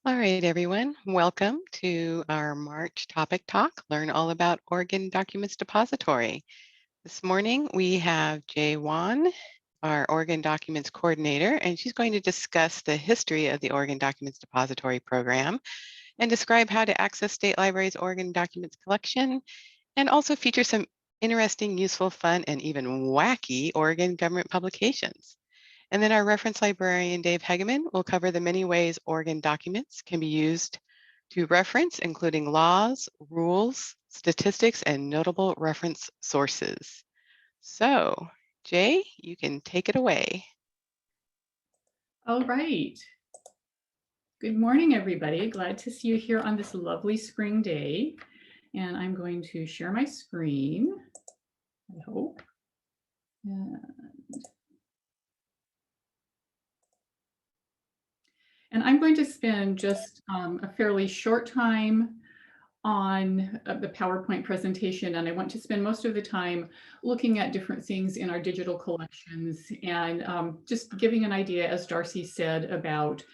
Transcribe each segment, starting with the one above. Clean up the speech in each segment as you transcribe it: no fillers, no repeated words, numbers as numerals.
All right, everyone. Welcome to our March topic talk, Learn All About Oregon Documents Depository. This morning we have Jey Wann, our Oregon Documents Coordinator, and she's going to discuss the history of the Oregon Documents Depository Program and describe how to access State Library's Oregon Documents collection, and also feature some interesting, useful, fun, and even wacky Oregon government publications. And then our reference librarian, Dave Hegeman, will cover the many ways Oregon documents can be used to reference, including laws, rules, statistics, and notable reference sources. So, Jey, you can take it away. All right. Good morning, everybody. Glad to see you here on this lovely spring day. And I'm going to share my screen, I hope. And I'm going to spend just a fairly short time on the PowerPoint presentation, and I want to spend most of the time looking at different things in our digital collections and just giving an idea, as Darcy said, about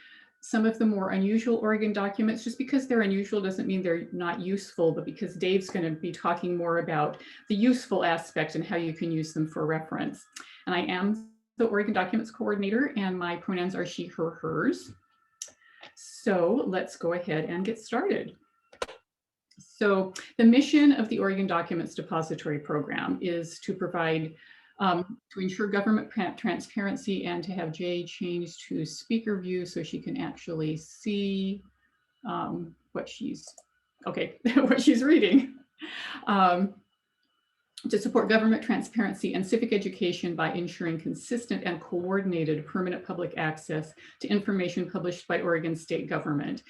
some of the more unusual Oregon documents. Just because they're unusual doesn't mean they're not useful, but because Dave's going to be talking more about the useful aspect and how you can use them for reference. And I am the Oregon Documents Coordinator, and my pronouns are she, her, hers. So let's go ahead and get started. So the mission of the Oregon Documents Depository Program is to provide, to ensure government transparency and to have Jey change to speaker view so she can actually see what she's, what she's reading. To support government transparency and civic education by ensuring consistent and coordinated permanent public access to information published by Oregon state government.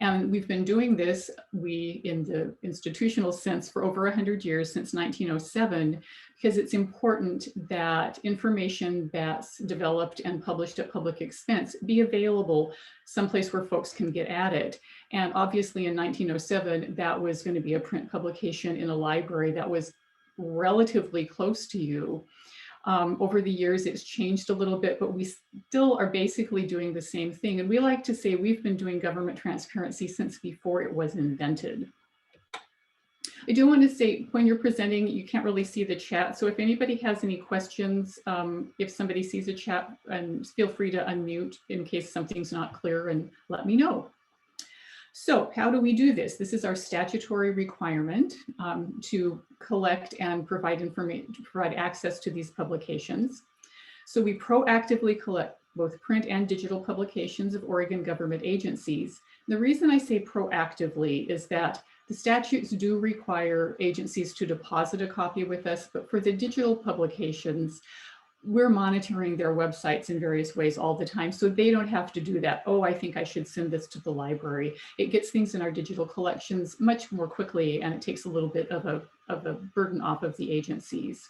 And we've been doing this, in the institutional sense, for over 100 years, since 1907, because it's important that information that's developed and published at public expense be available someplace where folks can get at it. And obviously in 1907, that was going to be a print publication in a library that was relatively close to you. Over the years, it's changed a little bit, but we still are basically doing the same thing. And we like to say we've been doing government transparency since before it was invented. I do want to say, when you're presenting, you can't really see the chat. So if anybody has any questions, if somebody sees a chat, and feel free to unmute in case something's not clear and let me know. So how do we do this? This is our statutory requirement to collect and provide information, provide access to these publications. So we proactively collect both print and digital publications of Oregon government agencies. The reason I say proactively is that the statutes do require agencies to deposit a copy with us, but for the digital publications, we're monitoring their websites in various ways all the time, so they don't have to do that. Oh, I think I should send this to the library. It gets things in our digital collections much more quickly, and it takes a little bit of a burden off of the agencies.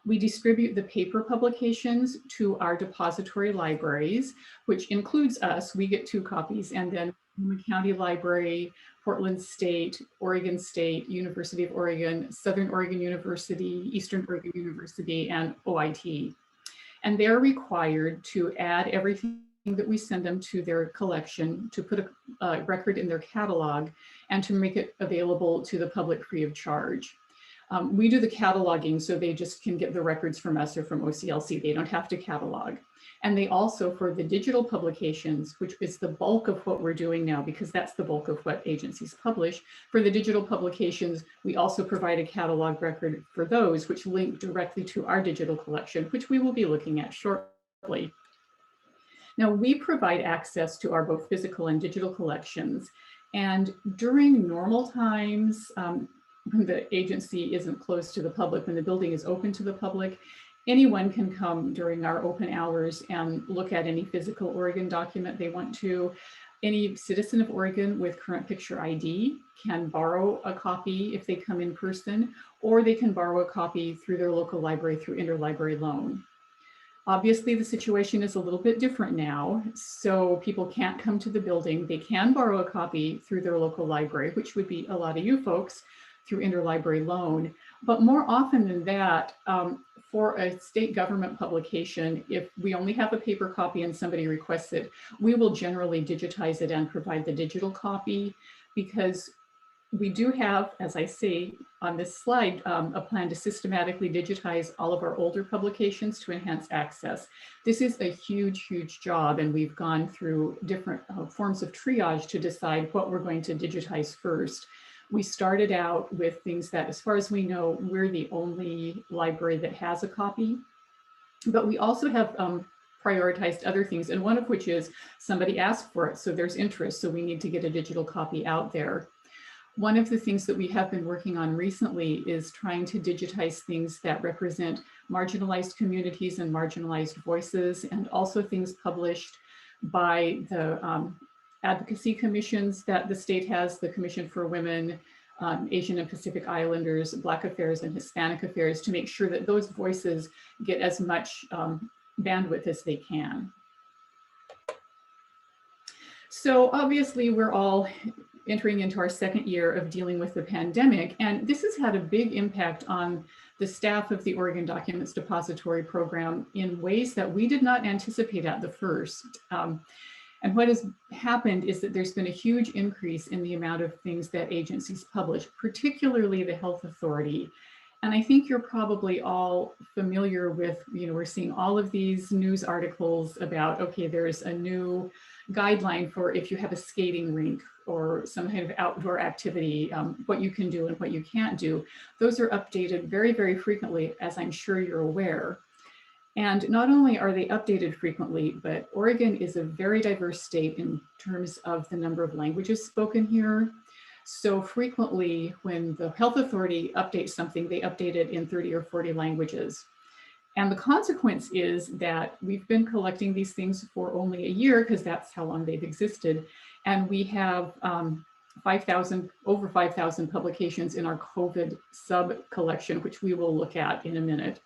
We distribute the paper publications to our depository libraries, which includes us. We get 2 copies, and then the County Library, Portland State, Oregon State, University of Oregon, Southern Oregon University, Eastern Oregon University, and OIT. And they're required to add everything that we send them to their collection, to put a record in their catalog, and to make it available to the public free of charge. We do the cataloging, so they just can get the records from us or from OCLC. They don't have to catalog. And they also, for the digital publications, which is the bulk of what we're doing now, because that's the bulk of what agencies publish, for the digital publications, we also provide a catalog record for those, which link directly to our digital collection, which we will be looking at shortly. Now, we provide access to our both physical and digital collections. And during normal times, when the agency isn't closed to the public, when the building is open to the public, anyone can come during our open hours and look at any physical Oregon document they want to. Any citizen of Oregon with current picture ID can borrow a copy if they come in person, or they can borrow a copy through their local library through interlibrary loan. Obviously, the situation is a little bit different now, so people can't come to the building. They can borrow a copy through their local library, which would be a lot of you folks, through interlibrary loan. But more often than that, for a state government publication, if we only have a paper copy and somebody requests it, we will generally digitize it and provide the digital copy, because we do have, as I say on this slide, a plan to systematically digitize all of our older publications to enhance access. This is a huge, huge job, and we've gone through different forms of triage to decide what we're going to digitize first. We started out with things that, as far as we know, we're the only library that has a copy, but we also have prioritized other things, and one of which is somebody asked for it, so there's interest, so we need to get a digital copy out there. One of the things that we have been working on recently is trying to digitize things that represent marginalized communities and marginalized voices, and also things published by the advocacy commissions that the state has, the Commission for Women, Asian and Pacific Islanders, Black Affairs, and Hispanic Affairs, to make sure that those voices get as much bandwidth as they can. So obviously we're all entering into our second year of dealing with the pandemic, and this has had a big impact on the staff of the Oregon Documents Depository Program in ways that we did not anticipate at the first. And what has happened is that there's been a huge increase in the amount of things that agencies publish, particularly the Health Authority. And I think you're probably all familiar with, we're seeing all of these news articles about, okay, there's a new guideline for if you have a skating rink or some kind of outdoor activity, what you can do and what you can't do. Those are updated very, very frequently, as I'm sure you're aware. And not only are they updated frequently, but Oregon is a very diverse state in terms of the number of languages spoken here. So frequently when the Health Authority updates something, they update it in 30 or 40 languages. And the consequence is that we've been collecting these things for only a year, because that's how long they've existed. And we have over 5,000 publications in our COVID sub collection, which we will look at in a minute.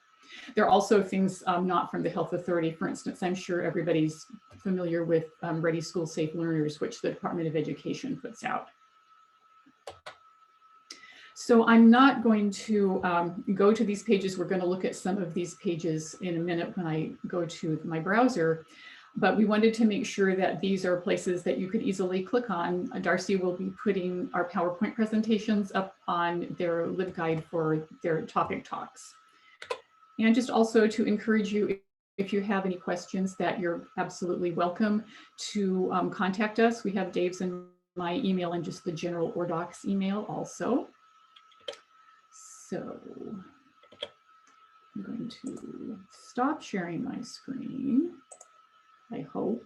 There are also things not from the Health Authority. For instance, I'm sure everybody's familiar with Ready School Safe Learners, which the Department of Education puts out. So I'm not going to go to these pages. We're going to look at some of these pages in a minute when I go to my browser. But we wanted to make sure that these are places that you could easily click on. Darcy will be putting our PowerPoint presentations up on their LibGuide for their topic talks. And just also to encourage you, if you have any questions, that you're absolutely welcome to contact us. We have Dave's and my email and just the general ORDocs email also. So I'm going to stop sharing my screen, I hope.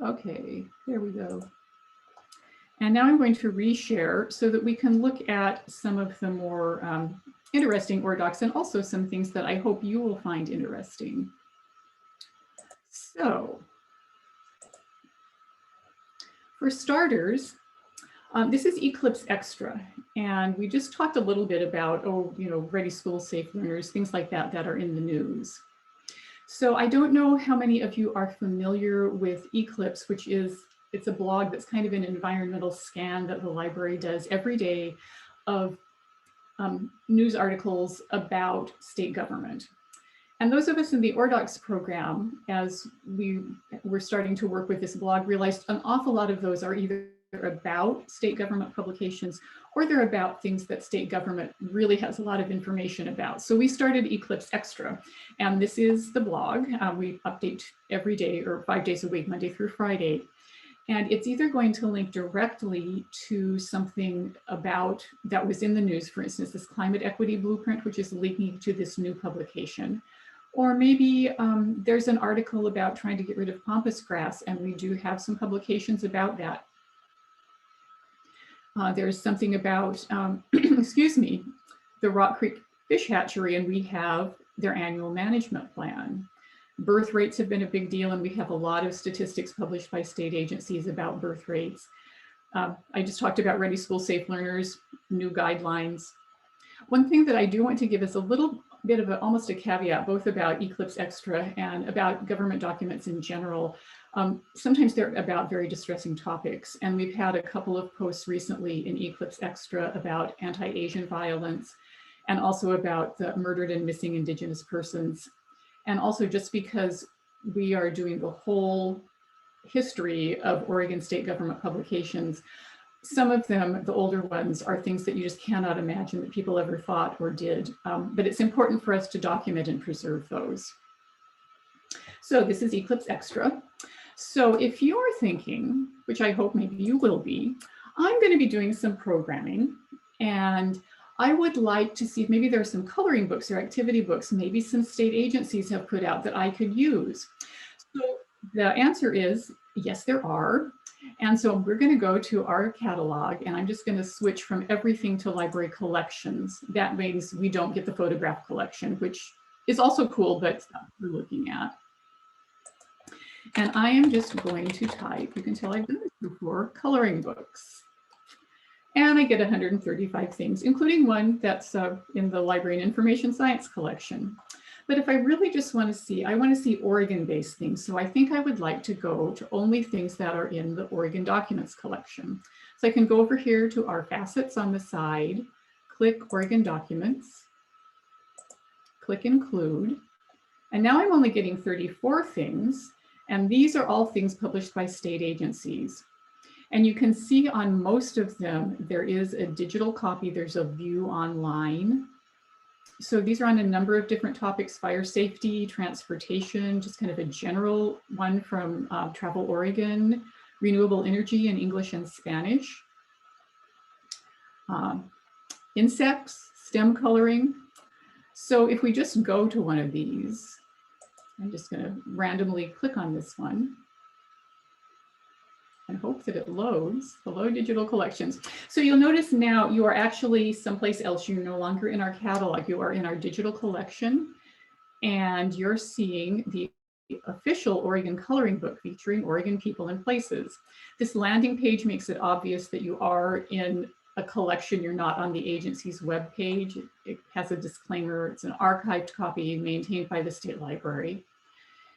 Okay, there we go. And now I'm going to reshare so that we can look at some of the more interesting ORDocs, and also some things that I hope you will find interesting. So for starters, this is Eclipse Extra. And we just talked a little bit about, Ready School Safe Learners, things like that that are in the news. So I don't know how many of you are familiar with Eclipse, which is, it's a blog that's kind of an environmental scan that the library does every day of news articles about state government. And those of us in the ORDocs program, as we were starting to work with this blog, realized an awful lot of those are either about state government publications, or they're about things that state government really has a lot of information about. So we started Eclipse Extra, and this is the blog. We update every day or 5 days a week, Monday through Friday. And it's either going to link directly to something about that was in the news, for instance, this climate equity blueprint, which is linking to this new publication. Or maybe there's an article about trying to get rid of pampas grass, and we do have some publications about that. There's something about, excuse me, the Rock Creek Fish Hatchery, and we have their annual management plan. Birth rates have been a big deal, and we have a lot of statistics published by state agencies about birth rates. I just talked about Ready School Safe Learners, new guidelines. One thing that I do want to give is a little bit of almost a caveat, both about Eclipse Extra and about government documents in general. Sometimes they're about very distressing topics. And we've had a couple of posts recently in Eclipse Extra about anti-Asian violence and also about the murdered and missing Indigenous persons. And also just because we are doing the whole history of Oregon state government publications, some of them, the older ones, are things that you just cannot imagine that people ever thought or did. But it's important for us to document and preserve those. So this is Eclipse Extra. So if you're thinking, which I hope maybe you will be, I'm going to be doing some programming, and I would like to see if maybe there are some coloring books or activity books, maybe some state agencies have put out that I could use. So the answer is yes, there are. And so we're going to go to our catalog, and I'm just going to switch from everything to library collections. That means we don't get the photograph collection, which is also cool, but it's not what we're looking at. And I am just going to type, you can tell I've done this before, coloring books. And I get 135 things, including one that's in the Library and Information Science collection. But if I really just want to see, I want to see Oregon-based things. So I think I would like to go to only things that are in the Oregon Documents collection. So I can go over here to our facets on the side, click Oregon Documents, click Include. And now I'm only getting 34 things. And these are all things published by state agencies. And you can see on most of them, there is a digital copy. There's a view online. So these are on a number of different topics: fire safety, transportation, just kind of a general one from Travel Oregon, renewable energy in English and Spanish, insects, STEM coloring. So if we just go to one of these, I'm just going to randomly click on this one and hope that it loads. Hello, digital collections. So you'll notice now you are actually someplace else. You're no longer in our catalog. You are in our digital collection, and you're seeing the official Oregon coloring book featuring Oregon people and places. This landing page makes it obvious that you are in a collection. You're not on the agency's webpage. It has a disclaimer. It's an archived copy maintained by the state library.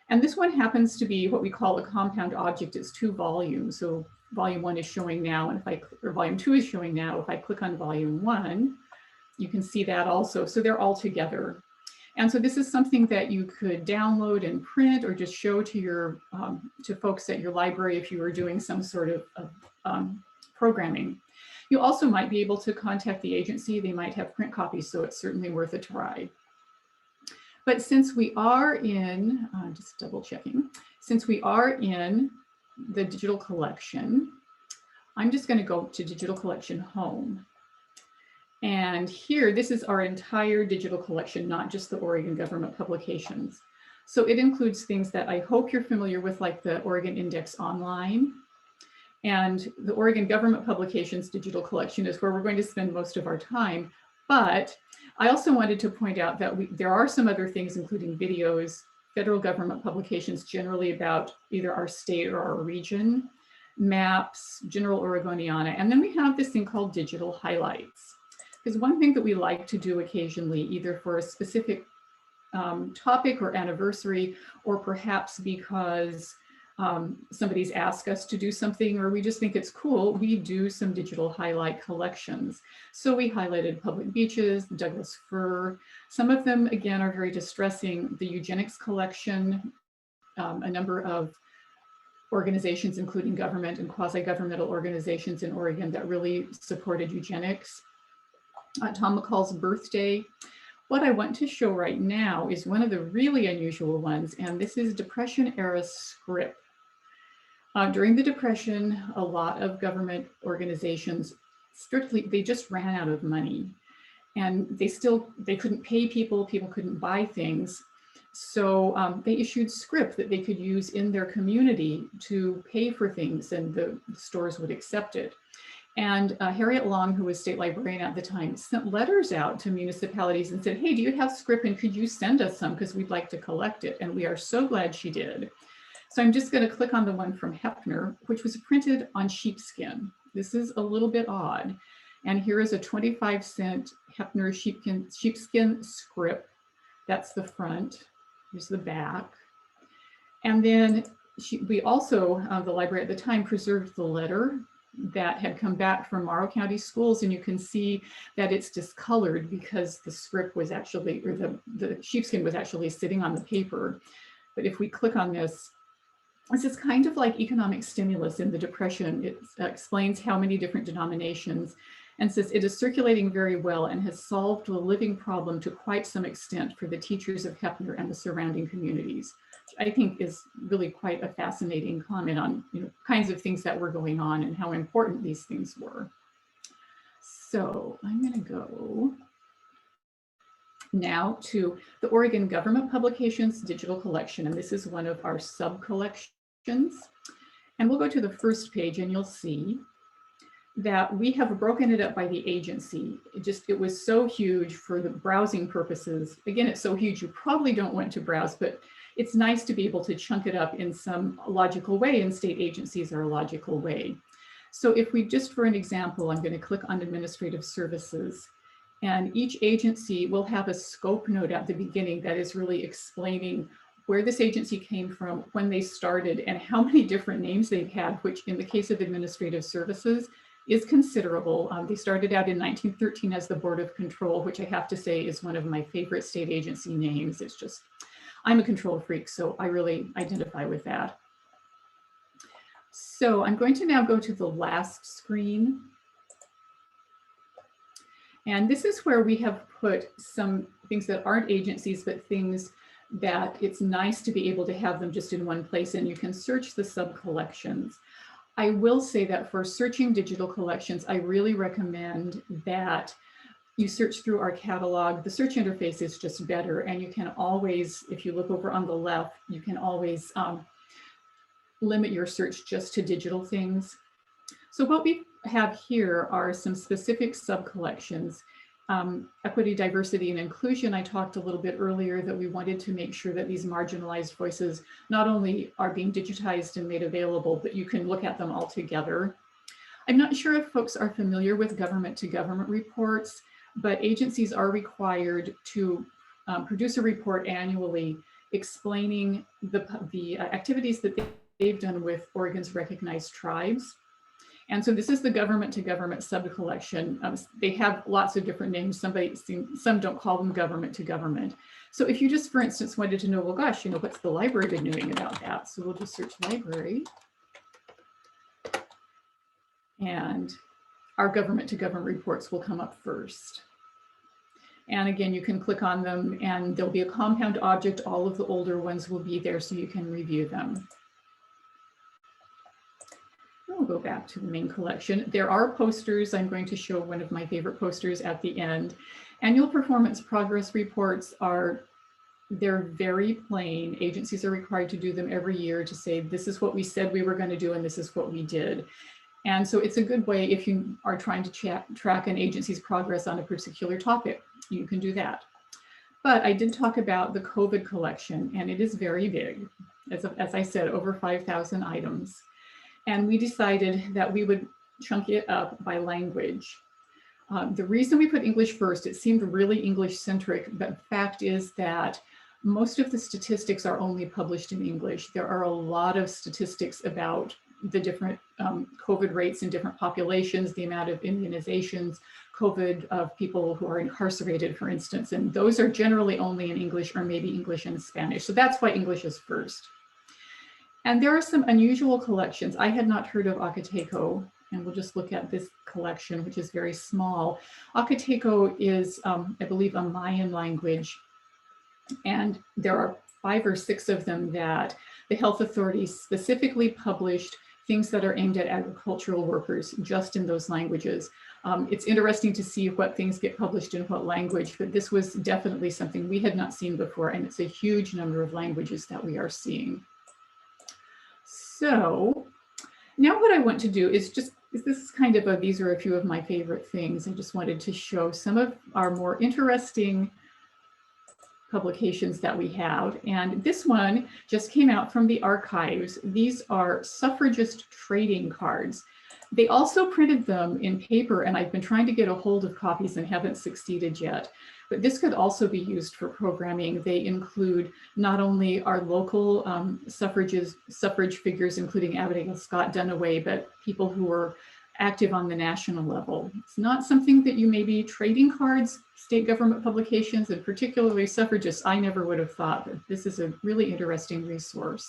And this one happens to be what we call a compound object. It's 2 volumes. So volume 1 is showing now, and or volume 2 is showing now. If I click on volume 1, you can see that also. So they're all together. And so this is something that you could download and print, or just show to your to folks at your library if you were doing some sort of programming. You also might be able to contact the agency. They might have print copies, so it's certainly worth a try. But since we are in, just double checking, since we are in the digital collection, I'm just going to go to digital collection home. And here, this is our entire digital collection, not just the Oregon government publications. So it includes things that I hope you're familiar with, like the Oregon Index Online. And the Oregon government publications digital collection is where we're going to spend most of our time. But I also wanted to point out that there are some other things, including videos, federal government publications generally about either our state or our region, maps, general Oregoniana, and then we have this thing called digital highlights. Because one thing that we like to do occasionally, either for a specific topic or anniversary, or perhaps because somebody's asked us to do something, or we just think it's cool, we do some digital highlight collections. So we highlighted public beaches, Douglas fir. Some of them, again, are very distressing. The eugenics collection, a number of organizations, including government and quasi-governmental organizations in Oregon that really supported eugenics. Tom McCall's birthday. What I want to show right now is one of the really unusual ones, and this is Depression-era script. During the Depression, a lot of government organizations they just ran out of money, and they couldn't pay people couldn't buy things. So they issued script that they could use in their community to pay for things, and the stores would accept it. And Harriet Long, who was state librarian at the time, sent letters out to municipalities and said, hey, do you have script, and could you send us some, because we'd like to collect it. And we are so glad she did. So I'm just going to click on the one from Hepner, which was printed on sheepskin. This is a little bit odd. And here is a 25-cent Hepner sheepskin script. That's the front. Here's the back. And then we also, the library at the time, preserved the letter that had come back from Morrow County Schools, and you can see that it's discolored because the script was actually, or the sheepskin was actually sitting on the paper. But if we click on this is kind of like economic stimulus in the Depression. It explains how many different denominations, and says it is circulating very well and has solved the living problem to quite some extent for the teachers of Heppner and the surrounding communities. Which I think is really quite a fascinating comment on, you know, kinds of things that were going on and how important these things were. So I'm going to go now to the Oregon Government Publications Digital Collection, and this is one of our sub-collections. And we'll go to the first page and you'll see that we have broken it up by the agency. It was so huge for the browsing purposes. Again, it's so huge you probably don't want to browse, but it's nice to be able to chunk it up in some logical way, and state agencies are a logical way. So if we just, for an example, I'm going to click on Administrative Services, and each agency will have a scope note at the beginning that is really explaining where this agency came from, when they started, and how many different names they've had, which in the case of Administrative Services is considerable. They started out in 1913 as the Board of Control, which I have to say is one of my favorite state agency names. It's just, I'm a control freak, so I really identify with that. So I'm going to now go to the last screen. And this is where we have put some things that aren't agencies, but things that it's nice to be able to have them just in one place, and you can search the sub-collections. I will say that for searching digital collections, I really recommend that you search through our catalog. The search interface is just better, and you can always, if you look over on the left, you can always limit your search just to digital things. So what we have here are some specific sub-collections. Equity, diversity, and inclusion, I talked a little bit earlier that we wanted to make sure that these marginalized voices not only are being digitized and made available, but you can look at them all together. I'm not sure if folks are familiar with government-to-government reports, but agencies are required to produce a report annually explaining the activities that they've done with Oregon's recognized tribes. And so this is the government-to-government sub-collection. They have lots of different names. Some don't call them government-to-government. So if you just, for instance, wanted to know, well, gosh, you know, what's the library been doing about that? So we'll just search library. And our government-to-government reports will come up first. And again, you can click on them and there'll be a compound object. All of the older ones will be there so you can review them. We'll go back to the main collection. There are posters. I'm going to show one of my favorite posters at the end. Annual performance progress reports they're very plain. Agencies are required to do them every year to say, this is what we said we were going to do and this is what we did. And so it's a good way if you are trying to track an agency's progress on a particular topic, you can do that. But I did talk about the COVID collection, and it is very big. As I said, over 5,000 items. And we decided that we would chunk it up by language. The reason we put English first, it seemed really English-centric, but the fact is that most of the statistics are only published in English. There are a lot of statistics about the different COVID rates in different populations, the amount of immunizations, COVID of people who are incarcerated, for instance, and those are generally only in English or maybe English and Spanish. So that's why English is first. And there are some unusual collections. I had not heard of Ocoteco, and we'll just look at this collection, which is very small. Ocoteco is, I believe, a Mayan language, and there are 5 or 6 of them that the health authorities specifically published things that are aimed at agricultural workers just in those languages. It's interesting to see what things get published in what language, but this was definitely something we had not seen before, and it's a huge number of languages that we are seeing. So now what I want to do is this is kind of these are a few of my favorite things. I just wanted to show some of our more interesting publications that we have. And this one just came out from the archives. These are suffragist trading cards. They also printed them in paper, and I've been trying to get a hold of copies and haven't succeeded yet. But this could also be used for programming. They include not only our local suffrage figures, including Abigail Scott Duniway, but people who are active on the national level. It's not something that you may be trading cards, state government publications, and particularly suffragists. I never would have thought that this is a really interesting resource.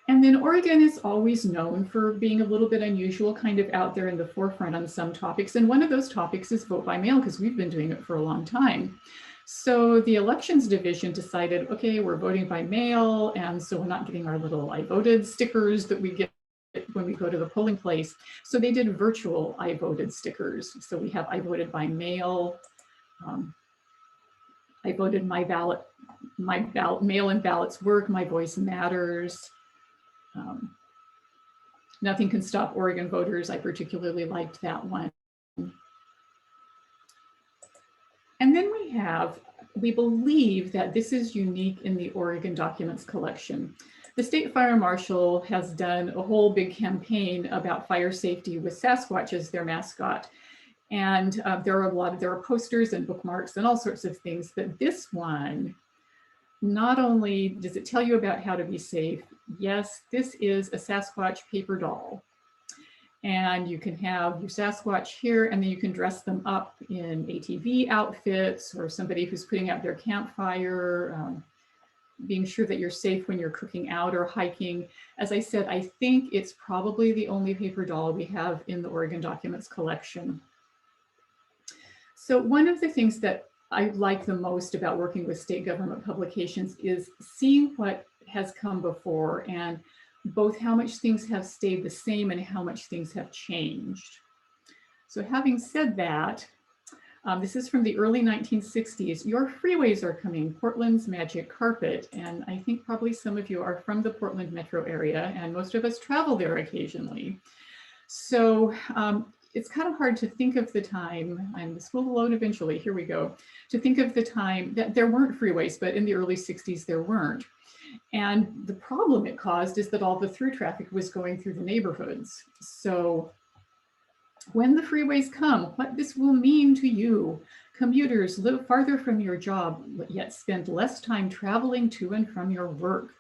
And then Oregon is always known for being a little bit unusual, kind of out there in the forefront on some topics. And one of those topics is vote by mail, because we've been doing it for a long time. So the elections division decided, okay, we're voting by mail. And so we're not getting our little I voted stickers that we get when we go to the polling place. So they did virtual I voted stickers. So we have I voted by mail. I voted my ballot, mail-in ballots work, my voice matters. Nothing can stop Oregon voters. I particularly liked that one. And then we believe that this is unique in the Oregon Documents collection. The state fire marshal has done a whole big campaign about fire safety with Sasquatch as their mascot. And there are posters and bookmarks and all sorts of things, but this one, not only does it tell you about how to be safe, yes, this is a Sasquatch paper doll. And you can have your Sasquatch here, and then you can dress them up in ATV outfits, or somebody who's putting out their campfire, being sure that you're safe when you're cooking out or hiking. As I said, I think it's probably the only paper doll we have in the Oregon Documents collection. So one of the things that I like the most about working with state government publications is seeing what has come before, and both how much things have stayed the same and how much things have changed. So having said that, this is from the early 1960s. Your freeways are coming, Portland's magic carpet. And I think probably some of you are from the Portland metro area, and most of us travel there occasionally. So it's kind of hard to think of the time, and this will load eventually, here we go, to think of the time that there weren't freeways, but in the early 60s there weren't. And the problem it caused is that all the through traffic was going through the neighborhoods. So when the freeways come, what this will mean to you: commuters live farther from your job, yet spend less time traveling to and from your work.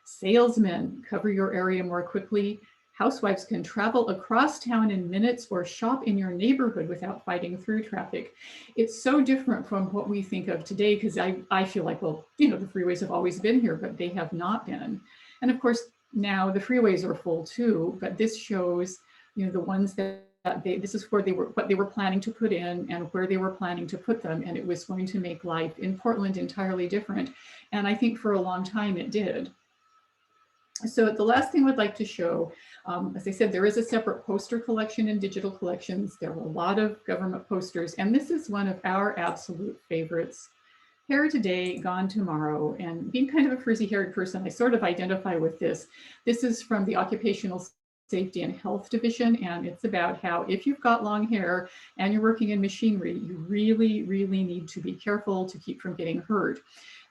Salesmen cover your area more quickly. Housewives can travel across town in minutes or shop in your neighborhood without fighting through traffic. It's so different from what we think of today, because I feel like, well, you know, the freeways have always been here, but they have not been. And of course, now the freeways are full too, but this shows, you know, the ones that this is where what they were planning to put in and where they were planning to put them. And it was going to make life in Portland entirely different. And I think for a long time it did. So the last thing I'd like to show, as I said, there is a separate poster collection and digital collections. There are a lot of government posters, and this is one of our absolute favorites. Hair Today, Gone Tomorrow. And being kind of a frizzy-haired person, I sort of identify with this. This is from the Occupational Safety and Health Division, and it's about how if you've got long hair and you're working in machinery, you really, really need to be careful to keep from getting hurt.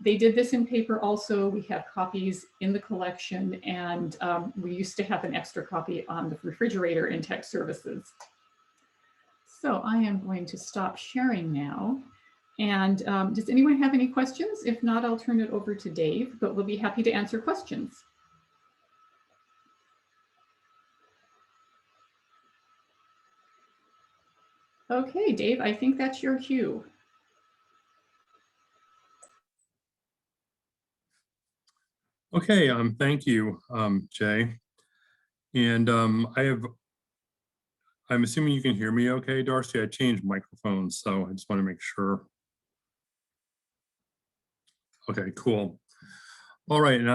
They did this in paper also. We have copies in the collection, and we used to have an extra copy on the refrigerator in tech services. So I am going to stop sharing now. And does anyone have any questions? If not, I'll turn it over to Dave, but we'll be happy to answer questions. Okay, Dave, I think that's your cue. Okay, thank you, Jay. And I'm assuming you can hear me okay, Darcy. I changed microphones, so I just want to make sure. Okay, cool. All right, and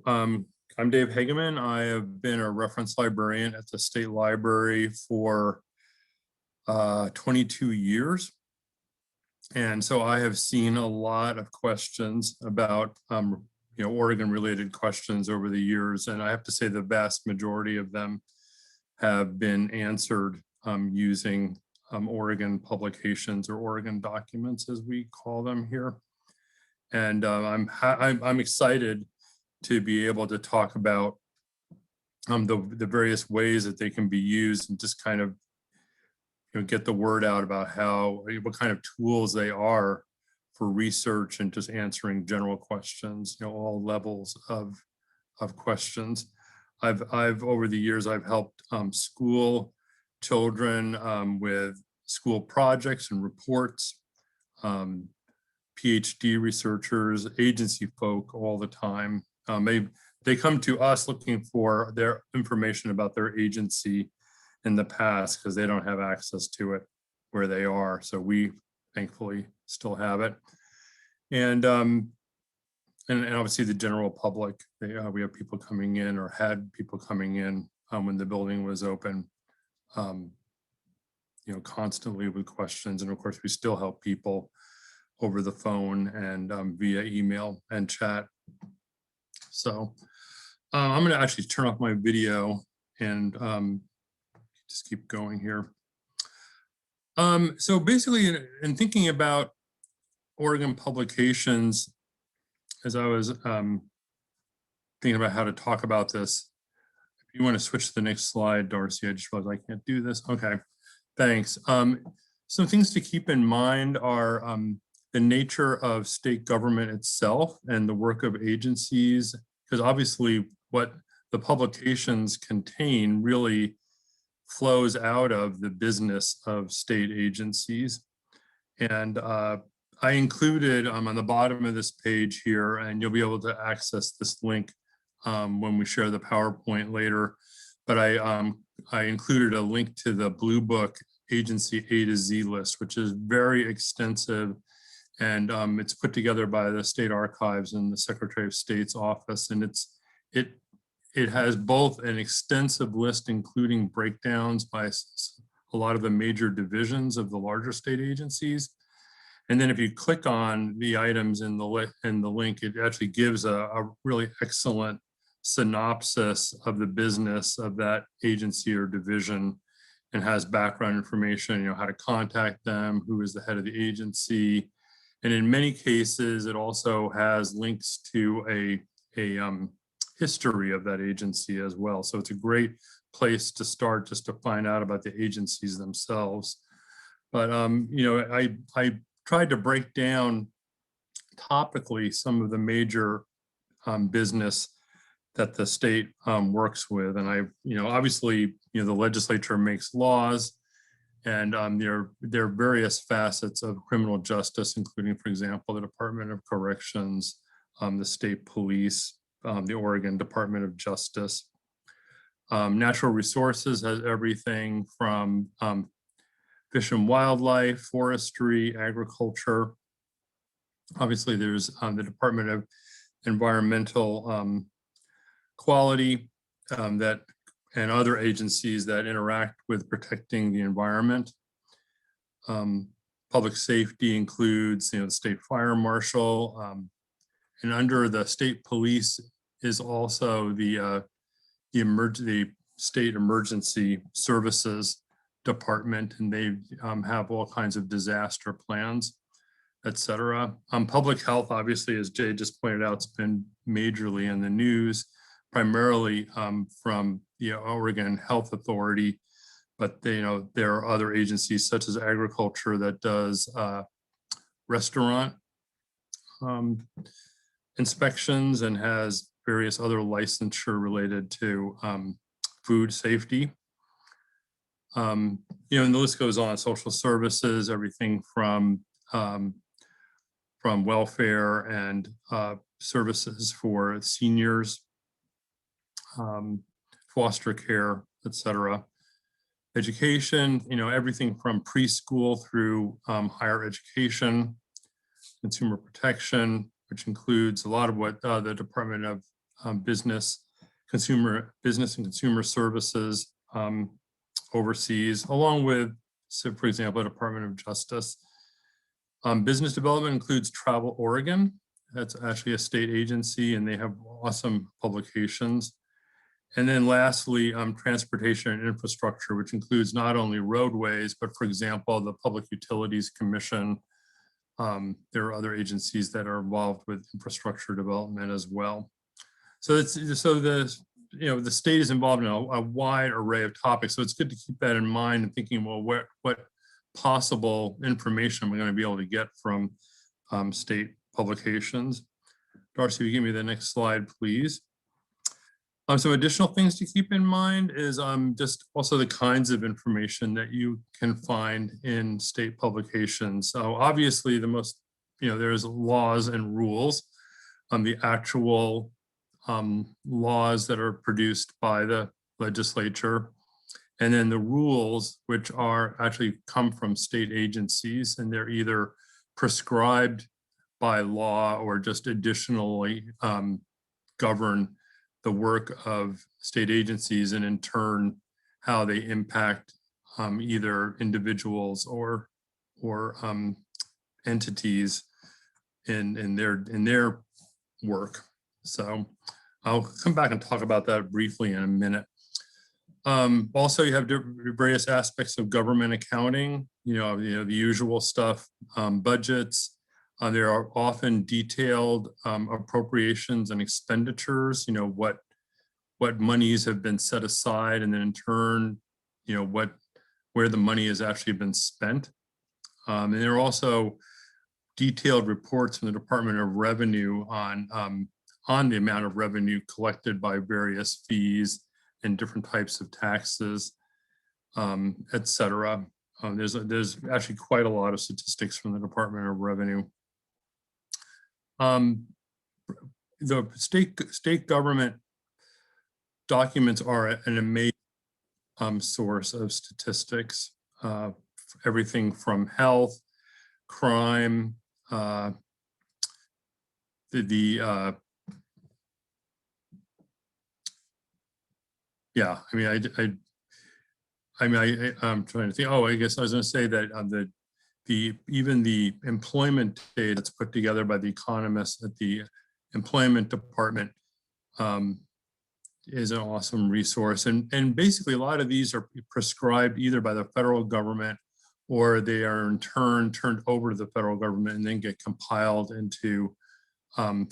I'm Dave Hegeman. I have been a reference librarian at the State Library for 22 years. And so I have seen a lot of questions about you know, Oregon related questions over the years. And I have to say the vast majority of them have been answered using Oregon publications, or Oregon documents as we call them here. And I'm excited to be able to talk about the various ways that they can be used, and just kind of get the word out about what kind of tools they are for research and just answering general questions, all levels of questions. I've over the years, I've helped school children with school projects and reports, PhD researchers, agency folk all the time. They come to us looking for their information about their agency in the past because they don't have access to it where they are. So we thankfully still have it. And obviously the general public, we have people coming in, or had people coming in when the building was open, constantly with questions. And of course, we still help people over the phone and via email and chat. So I'm going to actually turn off my video and just keep going here. So basically, in thinking about Oregon publications, as I was thinking about how to talk about this, if you want to switch to the next slide, Darcy, I just realized I can't do this. Okay, thanks. Some things to keep in mind are the nature of state government itself and the work of agencies, because obviously what the publications contain really flows out of the business of state agencies. And I included on the bottom of this page here, and you'll be able to access this link when we share the PowerPoint later, but I included a link to the Blue Book Agency A to Z list, which is very extensive, and it's put together by the State Archives and the Secretary of State's office, and it has both an extensive list, including breakdowns by a lot of the major divisions of the larger state agencies. And then if you click on the items in the link, it actually gives a really excellent synopsis of the business of that agency or division, and has background information, how to contact them, who is the head of the agency. And in many cases, it also has links to a history of that agency as well. So it's a great place to start, just to find out about the agencies themselves. But I tried to break down topically some of the major business that the state works with. And obviously, the legislature makes laws, and there are various facets of criminal justice, including, for example, the Department of Corrections, the state police, the Oregon Department of Justice. Natural resources has everything from fish and wildlife, forestry, agriculture. Obviously, there's the Department of Environmental Quality and other agencies that interact with protecting the environment. Public safety includes, the state fire marshal, and under the state police is also the state emergency services department, and they have all kinds of disaster plans, etc. Public health, obviously, as Jay just pointed out, it's been majorly in the news, primarily from the Oregon Health Authority, but there are other agencies such as agriculture that does restaurant inspections and has various other licensure related to food safety. And the list goes on. Social services, everything from welfare and services for seniors, foster care, etc. Education, everything from preschool through higher education. Consumer protection, which includes a lot of what the Department of Business and Consumer Services oversees, along with, so for example, the Department of Justice. Business development includes Travel Oregon. That's actually a state agency, and they have awesome publications. And then lastly, transportation and infrastructure, which includes not only roadways, but for example, the Public Utilities Commission. There are other agencies that are involved with infrastructure development as well. So the the state is involved in a wide array of topics. So it's good to keep that in mind and thinking, well, what possible information am I going to be able to get from state publications? Darcy, will you give me the next slide, please? Some additional things to keep in mind is just also the kinds of information that you can find in state publications. So obviously the most, there's laws and rules, the actual laws that are produced by the legislature, and then the rules, which are actually come from state agencies, and they're either prescribed by law or just additionally govern the work of state agencies, and in turn how they impact either individuals or entities in their work. So I'll come back and talk about that briefly in a minute. Also, you have various aspects of government accounting, the usual stuff, budgets. There are often detailed appropriations and expenditures, what monies have been set aside, and then in turn, where the money has actually been spent. And there are also detailed reports from the Department of Revenue on the amount of revenue collected by various fees and different types of taxes, et cetera. There's actually quite a lot of statistics from the Department of Revenue. The state government documents are an amazing source of statistics, everything from health, crime, I'm trying to think. Oh, I guess I was going to say that even the employment data that's put together by the economists at the employment department is an awesome resource. And basically a lot of these are prescribed either by the federal government, or they are in turn turned over to the federal government and then get compiled into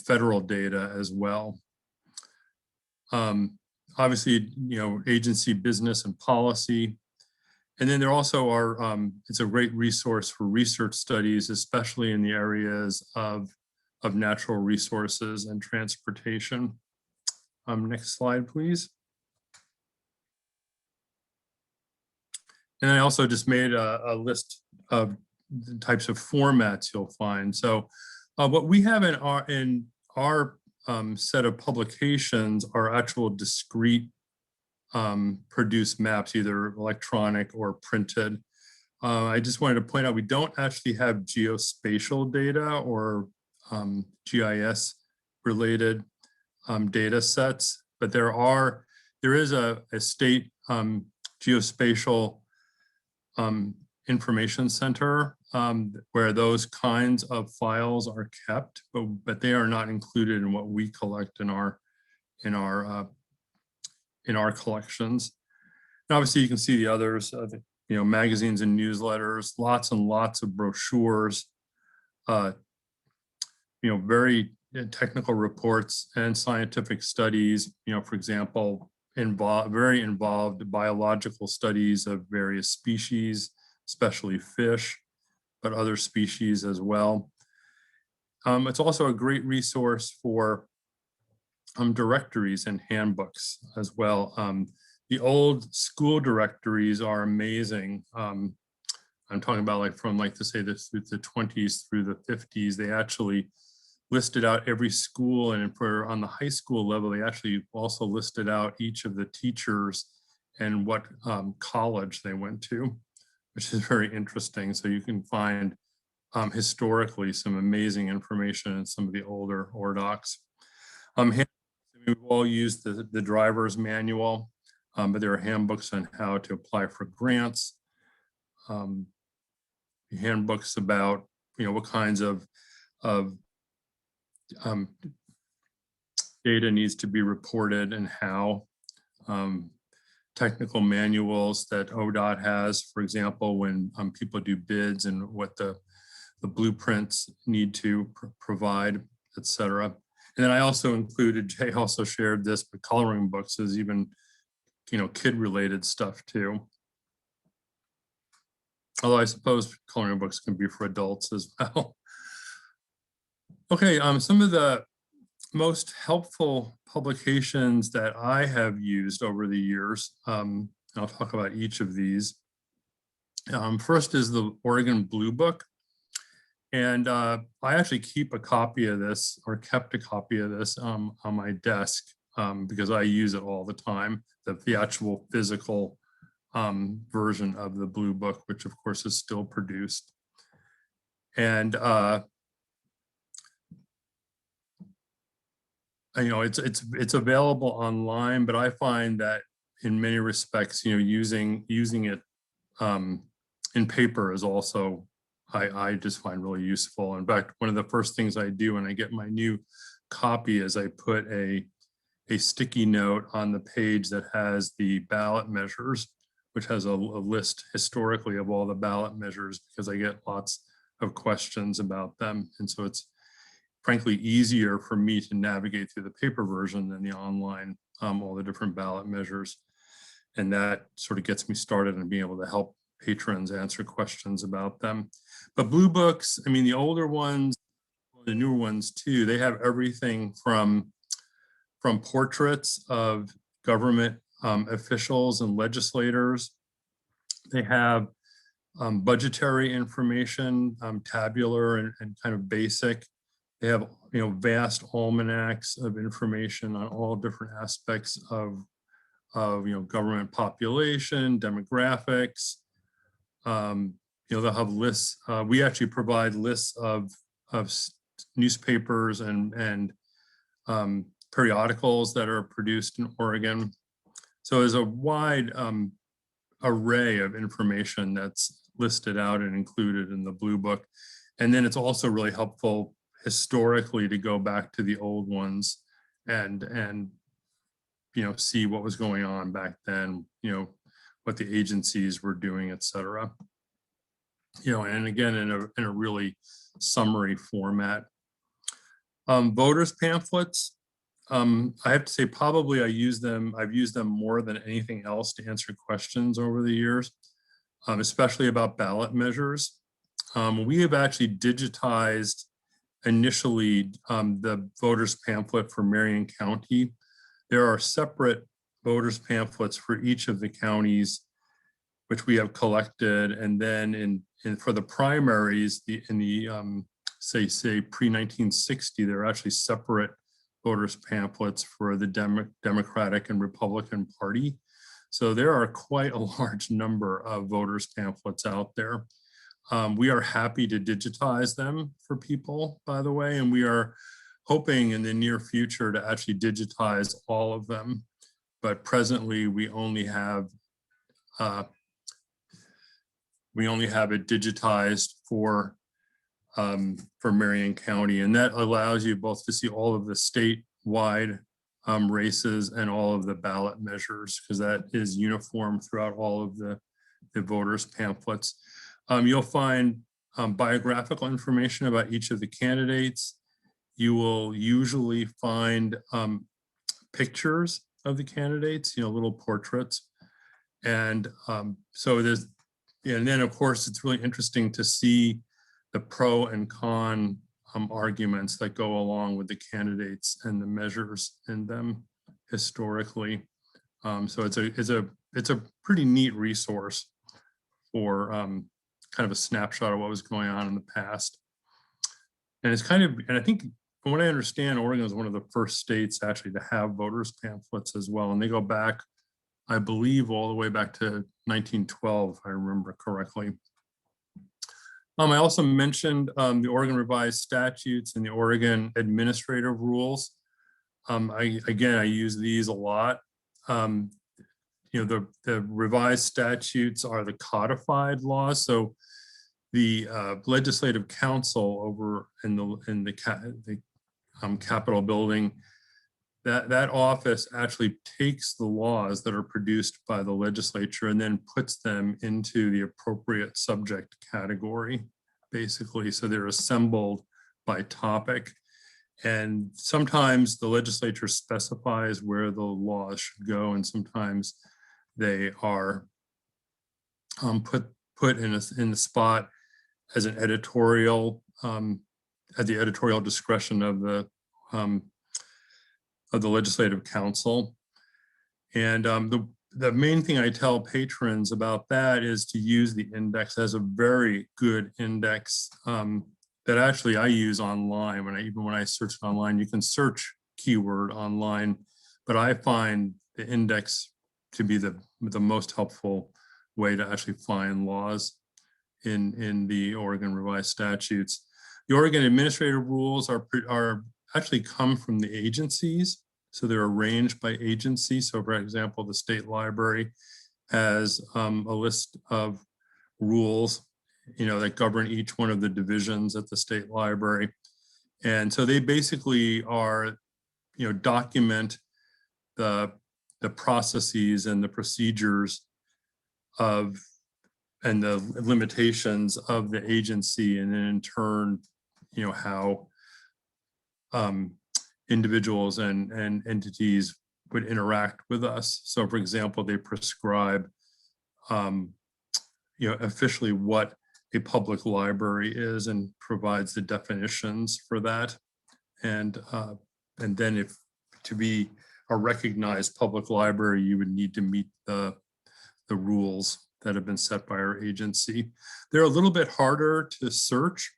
federal data as well. Obviously, agency business and policy. And then there also are, it's a great resource for research studies, especially in the areas of natural resources and transportation. Next slide, please. And I also just made a list of the types of formats you'll find. So what we have in our set of publications are actual discrete produced maps, either electronic or printed. I just wanted to point out we don't actually have geospatial data or GIS related data sets, but there is a state geospatial information center where those kinds of files are kept, but they are not included in what we collect in our collections. And obviously, you can see the others, magazines and newsletters, lots and lots of brochures, very technical reports and scientific studies. For example, very involved biological studies of various species, especially fish, but other species as well. It's also a great resource for directories and handbooks as well. The old school directories are amazing. I'm talking about from the 20s through the 50s. They actually listed out every school, and on the high school level, they actually also listed out each of the teachers and what college they went to, which is very interesting. So you can find historically some amazing information in some of the older ORDOCs. We've all used the driver's manual, but there are handbooks on how to apply for grants, handbooks about what kinds of data needs to be reported and how, technical manuals that ODOT has, for example, when people do bids and what the blueprints need to provide, et cetera. And then I also included, Jay also shared this, but coloring books is even, kid-related stuff too. Although I suppose coloring books can be for adults as well. Okay, some of the most helpful publications that I have used over the years, I'll talk about each of these. First is the Oregon Blue Book. And I actually keep a copy of this, or kept a copy of this on my desk because I use it all the time, the actual physical version of the Blue Book, which of course is still produced. And it's available online, but I find that in many respects, using it in paper is also, I just find really useful. In fact, one of the first things I do when I get my new copy is I put a sticky note on the page that has the ballot measures, which has a list historically of all the ballot measures, because I get lots of questions about them. And so it's frankly easier for me to navigate through the paper version than the online, all the different ballot measures. And that sort of gets me started in being able to help patrons answer questions about them. But Blue Books, I mean, the older ones, the newer ones too, they have everything from portraits of government officials and legislators. They have budgetary information, tabular and kind of basic. They have vast almanacs of information on all different aspects of government population, demographics. They'll have lists. We actually provide lists of newspapers and periodicals that are produced in Oregon. So there's a wide array of information that's listed out and included in the Blue Book. And then it's also really helpful historically to go back to the old ones and see what was going on back then, what the agencies were doing, et cetera. And again, in a really summary format. Voters pamphlets, I have to say, probably I've used them more than anything else to answer questions over the years, especially about ballot measures. We have actually digitized initially the voters pamphlet for Marion County. There are separate voters pamphlets for each of the counties, which we have collected. And then for the primaries, in the say pre-1960, there are actually separate voters pamphlets for the Democratic and Republican Party. So there are quite a large number of voters pamphlets out there. We are happy to digitize them for people, by the way, and we are hoping in the near future to actually digitize all of them. But presently, we only have it digitized for Marion County, and that allows you both to see all of the statewide races and all of the ballot measures, because that is uniform throughout all of the voters pamphlets. You'll find biographical information about each of the candidates. You will usually find pictures of the candidates, little portraits. And so there's, and then of course, it's really interesting to see the pro and con arguments that go along with the candidates and the measures in them historically. So it's a pretty neat resource for kind of a snapshot of what was going on in the past. And it's kind of, and I think from what I understand, Oregon is one of the first states actually to have voters pamphlets as well. And they go back, I believe, all the way back to 1912, if I remember correctly. I also mentioned the Oregon Revised Statutes and the Oregon Administrative Rules. I use these a lot. The revised statutes are the codified laws. So the Legislative Council over in the Capitol building, that office actually takes the laws that are produced by the legislature and then puts them into the appropriate subject category, basically. So they're assembled by topic. And sometimes the legislature specifies where the laws should go, and sometimes they are put in the spot as an editorial, at the editorial discretion of the legislative council. And the main thing I tell patrons about that is to use the index as a very good index that actually I use online. Even when I search it online, you can search keyword online, but I find the index to be the most helpful way to actually find laws in the Oregon revised statutes. The Oregon administrative rules are actually come from the agencies. So they're arranged by agency. So for example, the state library has a list of rules, that govern each one of the divisions at the state library. And so they basically are, document the processes and the procedures and the limitations of the agency, and then in turn, how individuals and entities would interact with us. So for example, they prescribe, officially what a public library is and provides the definitions for that. And then if to be a recognized public library, you would need to meet the rules that have been set by our agency. They're a little bit harder to search.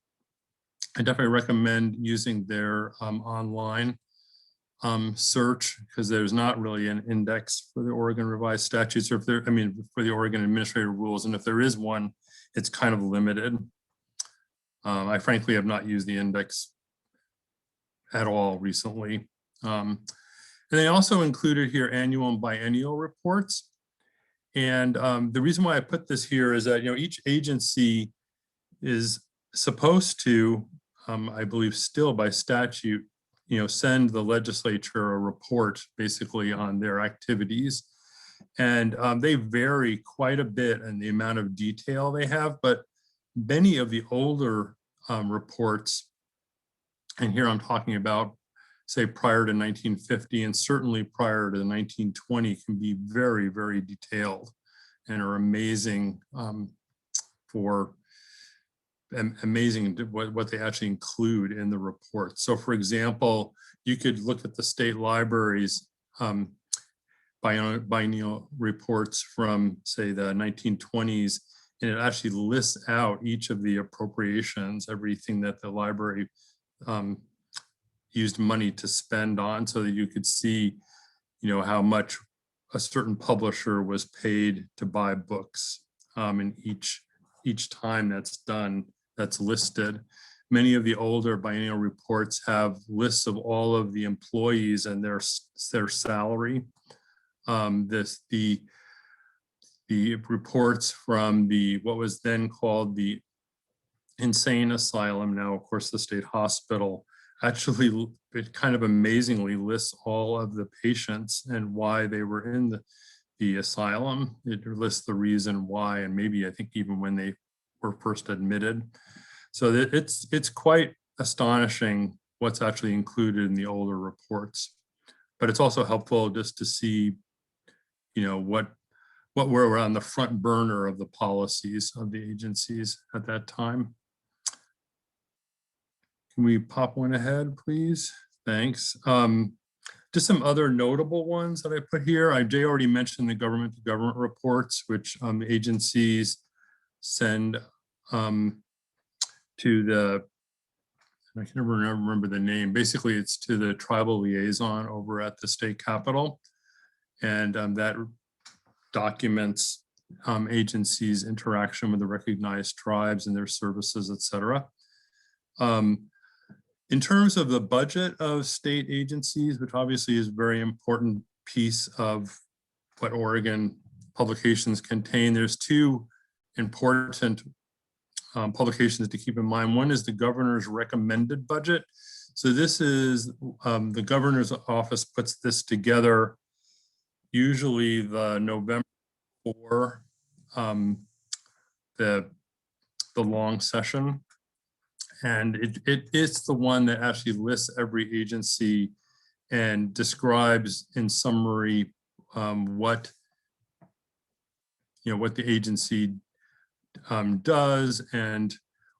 I definitely recommend using their online search, because there's not really an index for the Oregon revised statutes, or for the Oregon administrative rules. And if there is one, it's kind of limited. I frankly have not used the index at all recently. And they also included here annual and biennial reports. And the reason why I put this here is that, each agency is supposed to, I believe still by statute, send the legislature a report basically on their activities. And they vary quite a bit in the amount of detail they have, but many of the older reports, and here I'm talking about, say, prior to 1950 and certainly prior to 1920, can be very, very detailed and are amazing amazing what they actually include in the report. So for example, you could look at the state libraries biennial reports from, say, the 1920s, and it actually lists out each of the appropriations, everything that the library used money to spend on, so that you could see, how much a certain publisher was paid to buy books, and each time that's done, that's listed. Many of the older biennial reports have lists of all of the employees and their salary. The reports from what was then called the insane asylum, now of course the state hospital, actually it kind of amazingly lists all of the patients and why they were in the asylum. It lists the reason why, and maybe I think even when they were first admitted. So it's quite astonishing what's actually included in the older reports. But it's also helpful just to see, what were on the front burner of the policies of the agencies at that time. Can we pop one ahead, please? Thanks. Just some other notable ones that I put here. Jay already mentioned the government to government reports, which the agencies send to the, I can never remember the name. Basically, it's to the tribal liaison over at the state capitol. And that documents agencies' interaction with the recognized tribes and their services, et cetera. In terms of the budget of state agencies, which obviously is a very important piece of what Oregon publications contain, there's two important publications to keep in mind. One is the governor's recommended budget. So this is the governor's office puts this together usually the November before the long session. And it's the one that actually lists every agency and describes in summary what the agency does, and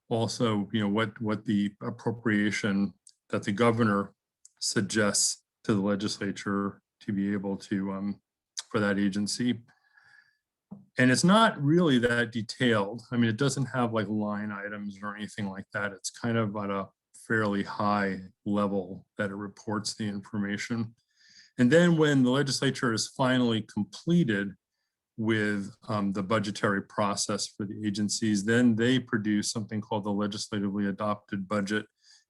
also what the appropriation that the governor suggests to the legislature to be able to for that agency. And it's not really that detailed. I mean, it doesn't have like line items or anything like that. It's kind of at a fairly high level that it reports the information. And then when the legislature is finally completed with the budgetary process for the agencies, then they produce something called the legislatively adopted budget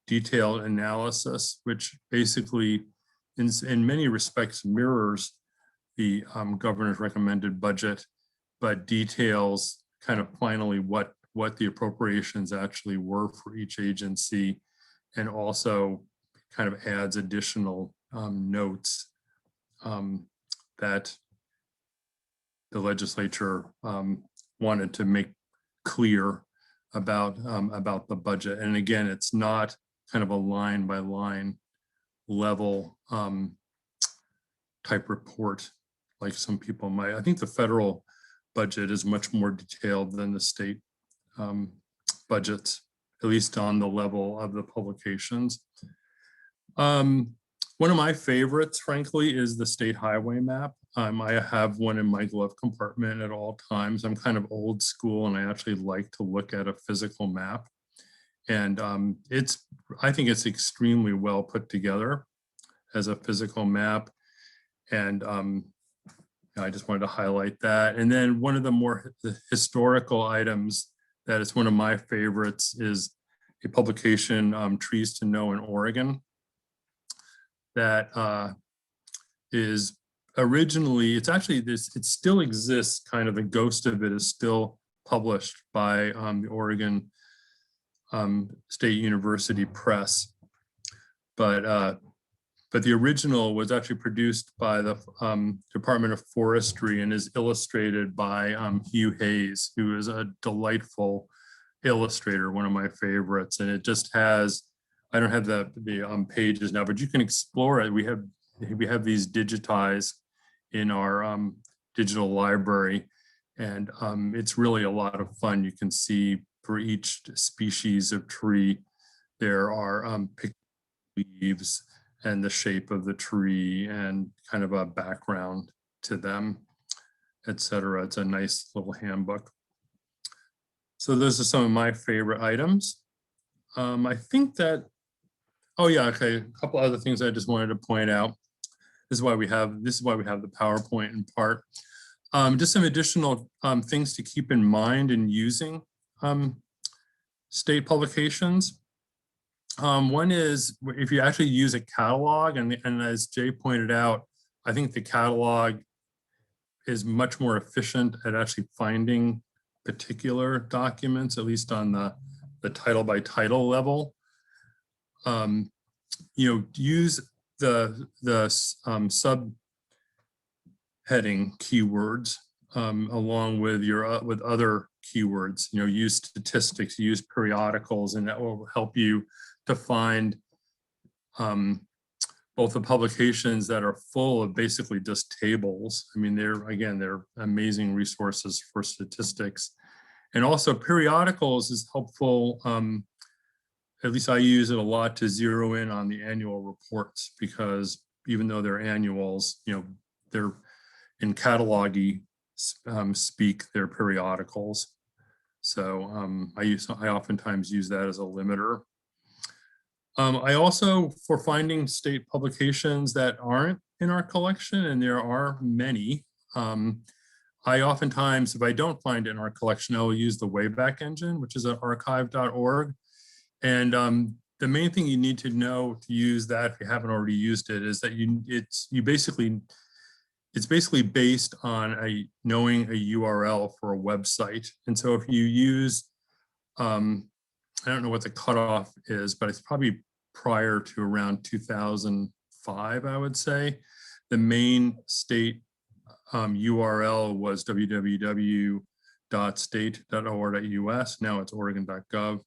detailed analysis, which basically in many respects mirrors the governor's recommended budget, but details kind of finally what the appropriations actually were for each agency, and also kind of adds additional notes that the legislature wanted to make clear about the budget. And again, it's not kind of a line by line level type report like some people might. I think the federal budget is much more detailed than the state budgets, at least on the level of the publications. One of my favorites, frankly, is the state highway map. I have one in my glove compartment at all times. I'm kind of old school, and I actually like to look at a physical map. And I think it's extremely well put together as a physical map. And I just wanted to highlight that. And then one of the more historical items that is one of my favorites is a publication, Trees to Know in Oregon, that is originally, it still exists, kind of the ghost of it is still published by the Oregon State University Press. But the original was actually produced by the Department of Forestry and is illustrated by Hugh Hayes, who is a delightful illustrator, one of my favorites. And it just has, I don't have the pages now, but you can explore it. We have these digitized in our digital library, and it's really a lot of fun. You can see for each species of tree, there are leaves and the shape of the tree and kind of a background to them, etc. It's a nice little handbook. So those are some of my favorite items. I think that, oh yeah, okay, a couple other things I just wanted to point out. This is why we have the PowerPoint in part. Just some additional things to keep in mind in using state publications. One is if you actually use a catalog, and as Jay pointed out, I think the catalog is much more efficient at actually finding particular documents, at least on the title by title level. Use the subheading keywords along with with other keywords. Use statistics, use periodicals, and that will help you to find both the publications that are full of basically just tables. I mean, they're amazing resources for statistics. And also periodicals is helpful. At least I use it a lot to zero in on the annual reports, because even though they're annuals, they're in catalog-y speak, they're periodicals. So I oftentimes use that as a limiter. I also, for finding state publications that aren't in our collection, and there are many, I oftentimes, if I don't find it in our collection, I'll use the Wayback Engine, which is at archive.org. And the main thing you need to know to use that, if you haven't already used it, is that it's basically based on knowing a URL for a website. And so if you use, I don't know what the cutoff is, but it's probably prior to around 2005, I would say. The main state URL was www.state.or.us. Now it's oregon.gov.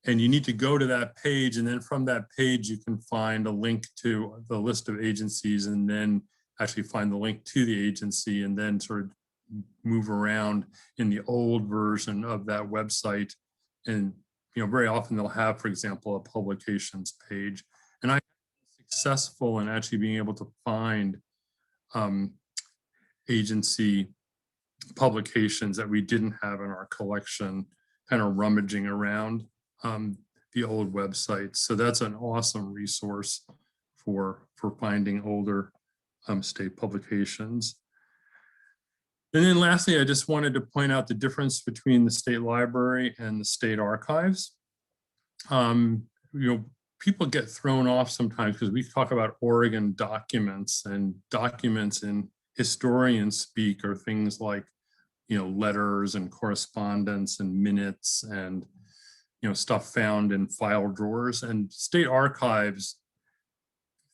And you need to go to that page, and then from that page, you can find a link to the list of agencies, and then actually find the link to the agency, and then sort of move around in the old version of that website. And very often they'll have, for example, a publications page. And I'm successful in actually being able to find agency publications that we didn't have in our collection, kind of rummaging around the old websites. So that's an awesome resource for finding older state publications. And then lastly, I just wanted to point out the difference between the state library and the state archives. People get thrown off sometimes because we talk about Oregon documents, and documents in historian speak are things like, letters and correspondence and minutes and, stuff found in file drawers. And state archives,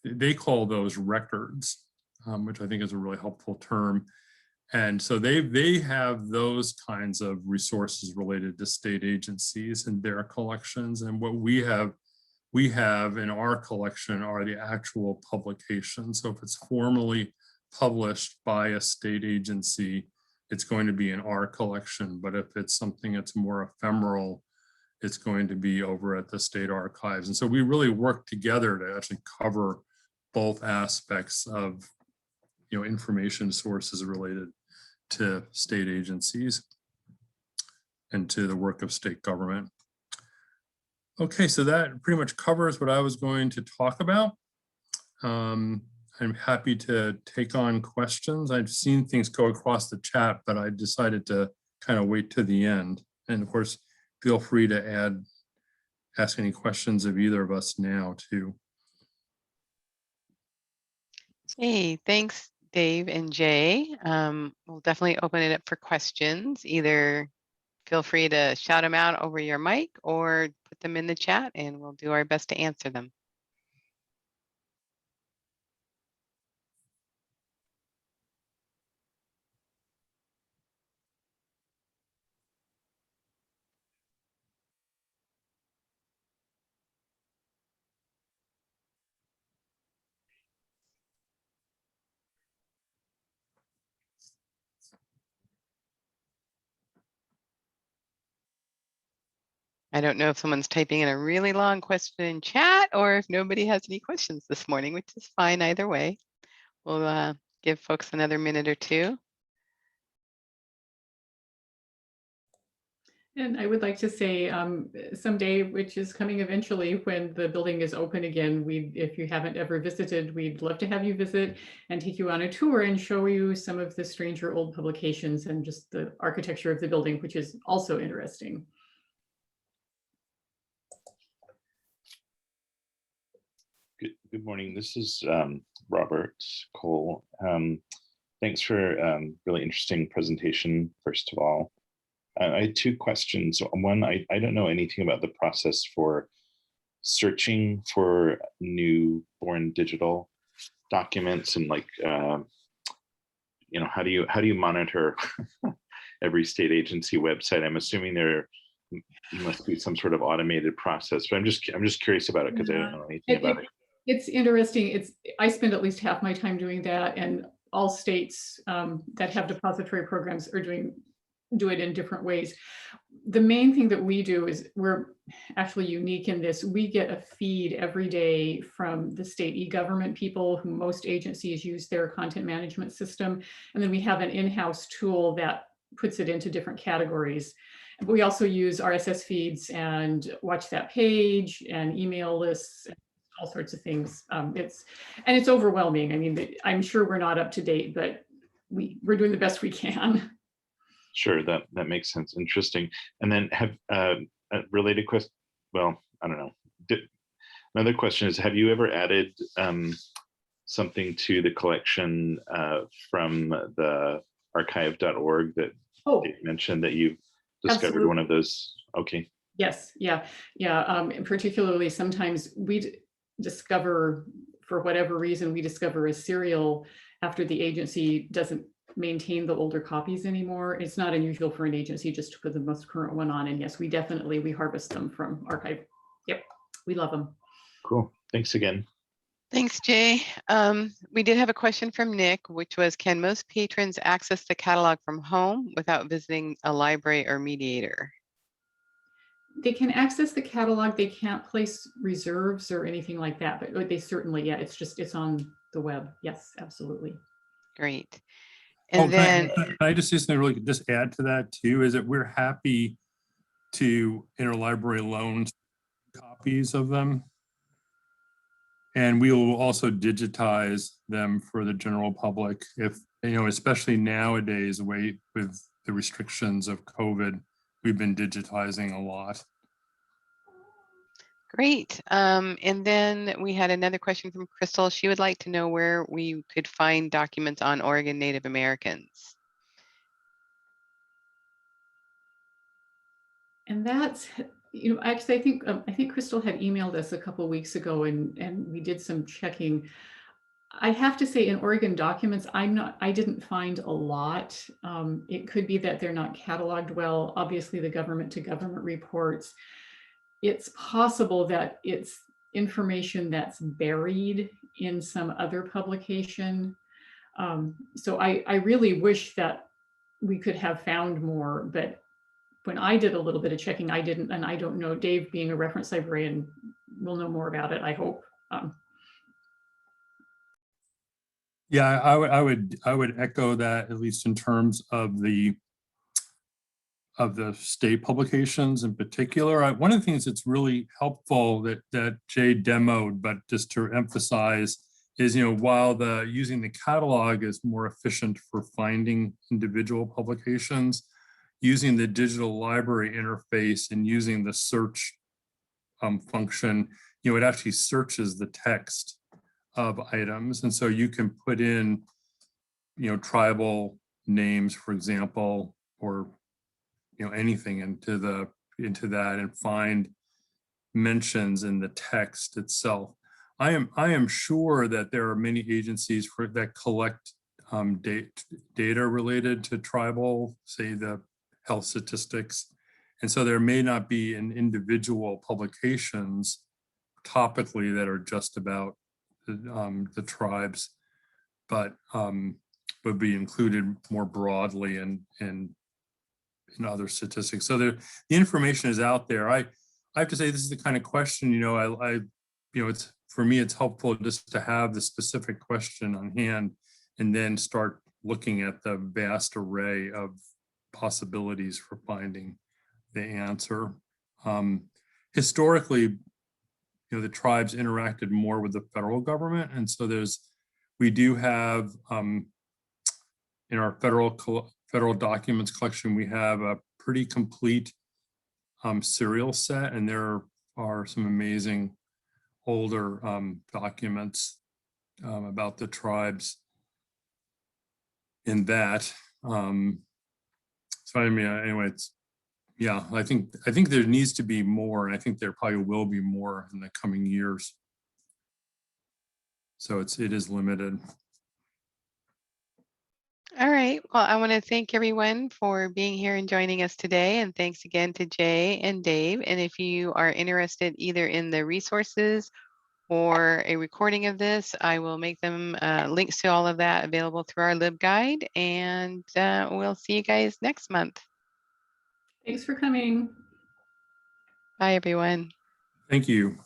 they call those records, which I think is a really helpful term. And so they have those kinds of resources related to state agencies and their collections. And what we have in our collection are the actual publications. So if it's formally published by a state agency, it's going to be in our collection. But if it's something that's more ephemeral, it's going to be over at the state archives. And so we really work together to actually cover both aspects of information sources related to state agencies and to the work of state government. Okay, so that pretty much covers what I was going to talk about. I'm happy to take on questions. I've seen things go across the chat, but I decided to kind of wait to the end. And of course, feel free to ask any questions of either of us now too. Hey, thanks, Dave and Jay. We'll definitely open it up for questions. Either feel free to shout them out over your mic or put them in the chat, and we'll do our best to answer them. I don't know if someone's typing in a really long question in chat or if nobody has any questions this morning, which is fine either way. We'll give folks another minute or two. And I would like to say someday, which is coming eventually when the building is open again, if you haven't ever visited, we'd love to have you visit and take you on a tour and show you some of the stranger old publications and just the architecture of the building, which is also interesting. Good morning. This is Robert Cole. Thanks for a really interesting presentation, first of all. I had two questions. One, I don't know anything about the process for searching for newborn digital documents, and like, how do you monitor every state agency website? I'm assuming there must be some sort of automated process, but I'm just curious about it because I don't know anything about it. It's interesting. I spend at least half my time doing that, and all states that have depository programs are do it in different ways. The main thing that we do is we're actually unique in this. We get a feed every day from the state e-government people who most agencies use their content management system. And then we have an in-house tool that puts it into different categories. But we also use RSS feeds and watch that page and email lists, all sorts of things. It's overwhelming. I mean, I'm sure we're not up to date, but we're doing the best we can. Sure, that makes sense. Interesting. And then have a related question. Well, I don't know. Another question is: have you ever added something to the collection from the archive.org that Dave mentioned that you've discovered? Absolutely. One of those? Okay. Yes. Yeah. And particularly sometimes we discover, for whatever reason, we discover a serial after the agency doesn't maintain the older copies anymore. It's not unusual for an agency just to put the most current one on. And yes, we harvest them from archive. Yep, we love them. Cool. Thanks again. Thanks, Jay. We did have a question from Nick, which was, can most patrons access the catalog from home without visiting a library or mediator? They can access the catalog. They can't place reserves or anything like that, but they certainly, yeah, it's on the web. Yes, absolutely. Great. Oh, And then, can I just say something really, just add to that too, is that we're happy to interlibrary loan copies of them. And we will also digitize them for the general public if, especially nowadays, with the restrictions of COVID, we've been digitizing a lot. great. And then we had another question from Crystal. She would like to know where we could find documents on Oregon Native Americans. And that's, actually, I think Crystal had emailed us a couple of weeks ago, and we did some checking. I have to say, in Oregon Documents, I didn't find a lot. It could be that they're not cataloged well. Obviously, the government to government reports. It's possible that it's information that's buried in some other publication. So I really wish that we could have found more, but when I did a little bit of checking, I didn't, and I don't know, Dave, being a reference librarian, will know more about it, I hope. Yeah, I would echo that, at least in terms of the state publications in particular. One of the things that's really helpful that Jay demoed, but just to emphasize, is while using the catalog is more efficient for finding individual publications, using the digital library interface and using the search function, it actually searches the text of items. And so you can put in, tribal names, for example, or, anything into that and find mentions in the text itself. I am sure that there are many agencies that collect data related to tribal, say the health statistics. And so there may not be an individual publications topically that are just about the tribes, but would be included more broadly in other statistics. So the information is out there. I have to say, this is the kind of question, it's, for me, it's helpful just to have the specific question on hand and then start looking at the vast array of possibilities for finding the answer. Historically, the tribes interacted more with the federal government. And so we do have, in our federal documents collection, we have a pretty complete serial set, and there are some amazing older documents about the tribes in that. So anyway, I think there needs to be more, and I think there probably will be more in the coming years. So it is limited. All right. Well, I want to thank everyone for being here and joining us today. And thanks again to Jay and Dave. And if you are interested either in the resources or a recording of this, I will make them links to all of that available through our LibGuide. And we'll see you guys next month. Thanks for coming. Bye, everyone. Thank you.